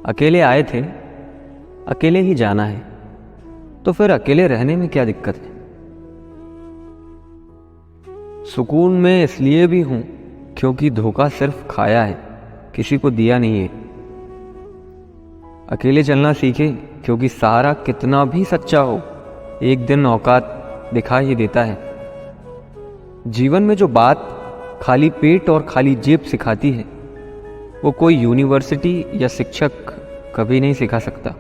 अकेले आए थे, अकेले ही जाना है, तो फिर अकेले रहने में क्या दिक्कत है। सुकून में इसलिए भी हूं क्योंकि धोखा सिर्फ खाया है, किसी को दिया नहीं है। अकेले चलना सीखे क्योंकि सहारा कितना भी सच्चा हो, एक दिन औकात दिखा ही देता है। जीवन में जो बात खाली पेट और खाली जेब सिखाती है, वो कोई यूनिवर्सिटी या शिक्षक कभी नहीं सिखा सकता।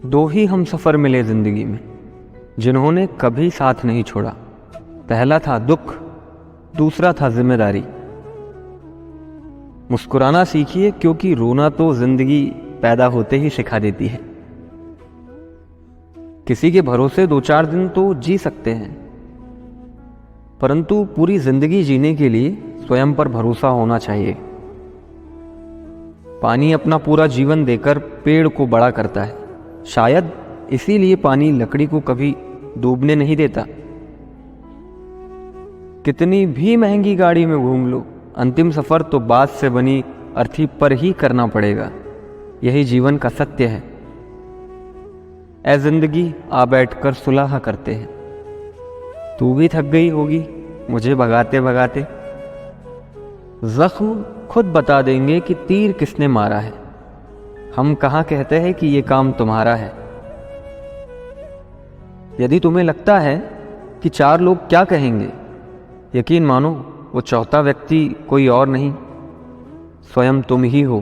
दो ही हम सफ़र मिले जिंदगी में, जिन्होंने कभी साथ नहीं छोड़ा। पहला था दुख, दूसरा था जिम्मेदारी। मुस्कुराना सीखिए क्योंकि रोना तो जिंदगी पैदा होते ही सिखा देती है। किसी के भरोसे 2-4 दिन तो जी सकते हैं, परंतु पूरी जिंदगी जीने के लिए स्वयं पर भरोसा होना चाहिए। पानी अपना पूरा जीवन देकर पेड़ को बड़ा करता है, शायद इसीलिए पानी लकड़ी को कभी डूबने नहीं देता। कितनी भी महंगी गाड़ी में घूम लो, अंतिम सफर तो बांस से बनी अर्थी पर ही करना पड़ेगा। यही जीवन का सत्य है। ऐ जिंदगी आ बैठकर सुलह करते हैं। तू भी थक गई होगी मुझे भगाते भगाते। जख्म खुद बता देंगे कि तीर किसने मारा है। हम कहाँ कहते हैं कि ये काम तुम्हारा है। यदि तुम्हें लगता है कि 4 लोग क्या कहेंगे, यकीन मानो वो चौथा व्यक्ति कोई और नहीं, स्वयं तुम ही हो।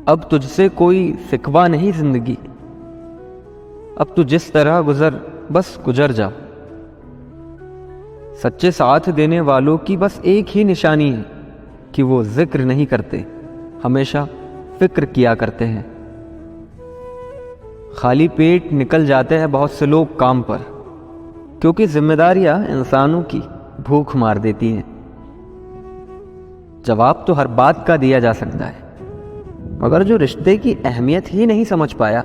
अब तुझसे कोई सिकवा नहीं जिंदगी, अब तू जिस तरह गुजर बस गुजर जा। सच्चे साथ देने वालों की बस एक ही निशानी है कि वो जिक्र नहीं करते, हमेशा फिक्र किया करते हैं। खाली पेट निकल जाते हैं बहुत से लोग काम पर, क्योंकि जिम्मेदारियां इंसानों की भूख मार देती हैं। जवाब तो हर बात का दिया जा सकता है, मगर जो रिश्ते की अहमियत ही नहीं समझ पाया,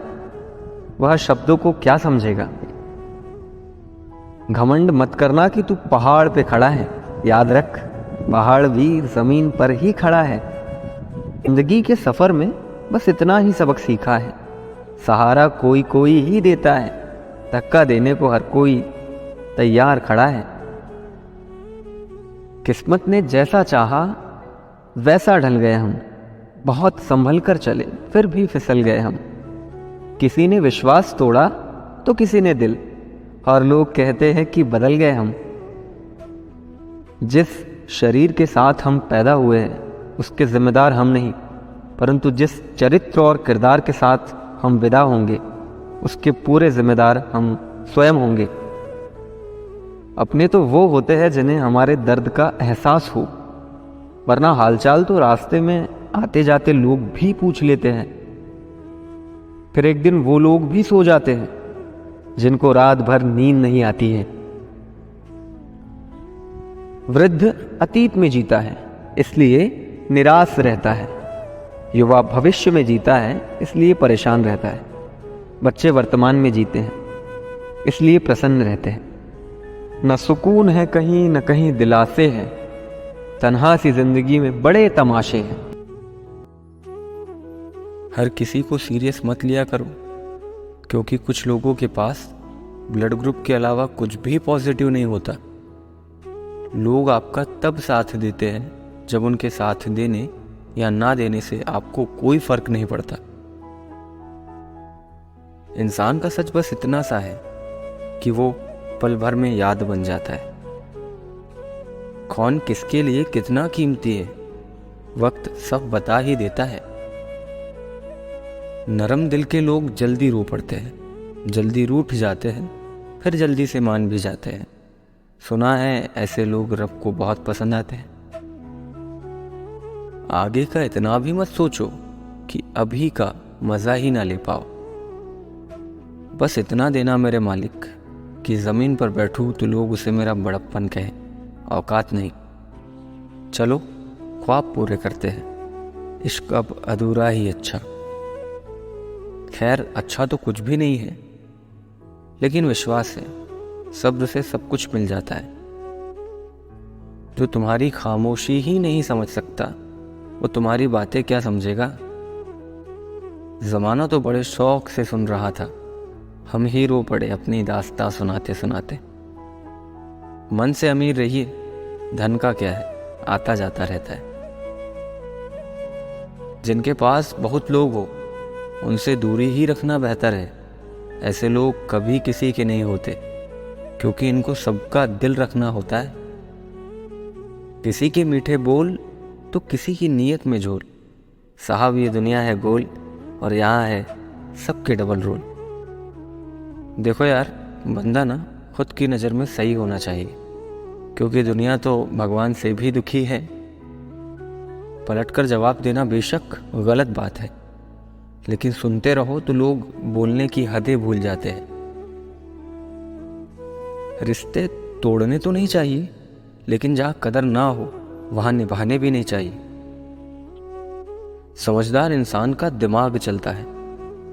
वह शब्दों को क्या समझेगा। घमंड मत करना कि तू पहाड़ पे खड़ा है, याद रख पहाड़ भी जमीन पर ही खड़ा है। जिंदगी के सफर में बस इतना ही सबक सीखा है, सहारा कोई कोई ही देता है, धक्का देने को हर कोई तैयार खड़ा है। किस्मत ने जैसा चाहा वैसा ढल गए हम, बहुत संभल कर चले फिर भी फिसल गए हम। किसी ने विश्वास तोड़ा तो किसी ने दिल, और लोग कहते हैं कि बदल गए हम। जिस शरीर के साथ हम पैदा हुए हैं उसके जिम्मेदार हम नहीं, परंतु जिस चरित्र और किरदार के साथ हम विदा होंगे उसके पूरे जिम्मेदार हम स्वयं होंगे। अपने तो वो होते हैं जिन्हें हमारे दर्द का एहसास हो, वरना हालचाल तो रास्ते में आते जाते लोग भी पूछ लेते हैं। फिर एक दिन वो लोग भी सो जाते हैं जिनको रात भर नींद नहीं आती है। वृद्ध अतीत में जीता है इसलिए निराश रहता है, युवा भविष्य में जीता है इसलिए परेशान रहता है, बच्चे वर्तमान में जीते हैं इसलिए प्रसन्न रहते हैं। न सुकून है कहीं न कहीं दिलासे हैं, तन्हा सी जिंदगी में बड़े तमाशे हैं। हर किसी को सीरियस मत लिया करो, क्योंकि कुछ लोगों के पास ब्लड ग्रुप के अलावा कुछ भी पॉजिटिव नहीं होता। लोग आपका तब साथ देते हैं जब उनके साथ देने या ना देने से आपको कोई फर्क नहीं पड़ता। इंसान का सच बस इतना सा है कि वो पल भर में याद बन जाता है। कौन किसके लिए कितना कीमती है, वक्त सब बता ही देता है। नरम दिल के लोग जल्दी रो पड़ते हैं, जल्दी रूठ जाते हैं, फिर जल्दी से मान भी जाते हैं। सुना है ऐसे लोग रब को बहुत पसंद आते हैं। आगे का इतना भी मत सोचो कि अभी का मजा ही ना ले पाओ। बस इतना देना मेरे मालिक कि जमीन पर बैठूं तो लोग उसे मेरा बड़प्पन कहे, औकात नहीं। चलो ख्वाब पूरे करते हैं, इश्क अब अधूरा ही अच्छा। खैर अच्छा तो कुछ भी नहीं है, लेकिन विश्वास है सब्र से सब कुछ मिल जाता है। जो तुम्हारी खामोशी ही नहीं समझ सकता वो तुम्हारी बातें क्या समझेगा। जमाना तो बड़े शौक से सुन रहा था, हम ही रो पड़े अपनी दास्तां सुनाते सुनाते। मन से अमीर रहिए, धन का क्या है, आता जाता रहता है। जिनके पास बहुत लोग हो उनसे दूरी ही रखना बेहतर है। ऐसे लोग कभी किसी के नहीं होते, क्योंकि इनको सबका दिल रखना होता है। किसी के मीठे बोल तो किसी की नीयत में झोल। साहब ये दुनिया है गोल और यहाँ है सबके डबल रोल। देखो यार, बंदा ना खुद की नज़र में सही होना चाहिए, क्योंकि दुनिया तो भगवान से भी दुखी है। पलटकर जवाब देना बेशक गलत बात है, लेकिन सुनते रहो तो लोग बोलने की हदें भूल जाते हैं। रिश्ते तोड़ने तो नहीं चाहिए, लेकिन जहाँ कदर ना हो वहाँ निभाने भी नहीं चाहिए। समझदार इंसान का दिमाग चलता है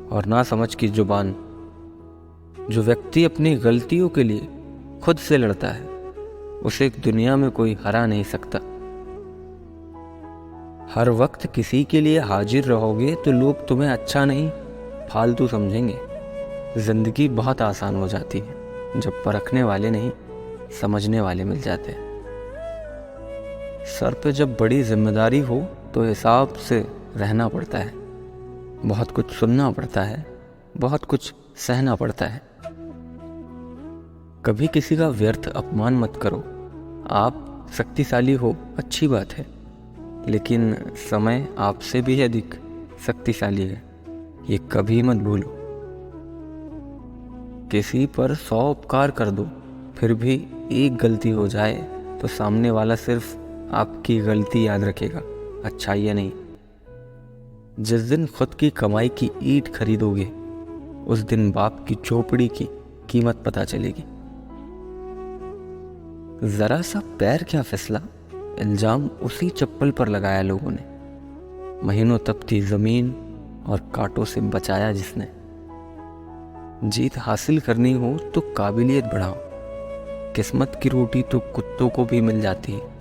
और ना समझ की जुबान। जो व्यक्ति अपनी गलतियों के लिए खुद से लड़ता है उसे दुनिया में कोई हरा नहीं सकता। हर वक्त किसी के लिए हाजिर रहोगे तो लोग तुम्हें अच्छा नहीं फालतू समझेंगे। जिंदगी बहुत आसान हो जाती है जब परखने वाले नहीं समझने वाले मिल जाते हैं। सर पे जब बड़ी जिम्मेदारी हो तो हिसाब से रहना पड़ता है। बहुत कुछ सुनना पड़ता है, बहुत कुछ सहना पड़ता है। कभी किसी का व्यर्थ अपमान मत करो। आप शक्तिशाली हो, अच्छी बात है, लेकिन समय आपसे भी अधिक शक्तिशाली है, ये कभी मत भूलो। किसी पर 100 उपकार कर दो, फिर भी एक गलती हो जाए तो सामने वाला सिर्फ आपकी गलती याद रखेगा, अच्छाई नहीं। जिस दिन खुद की कमाई की ईंट खरीदोगे उस दिन बाप की झोपड़ी की कीमत पता चलेगी। जरा सा पैर क्या फिसला, इल्जाम उसी चप्पल पर लगाया लोगों ने। महीनों तपती जमीन और कांटों से बचाया जिसने। जीत हासिल करनी हो तो काबिलियत बढ़ाओ। किस्मत की रोटी तो कुत्तों को भी मिल जाती है।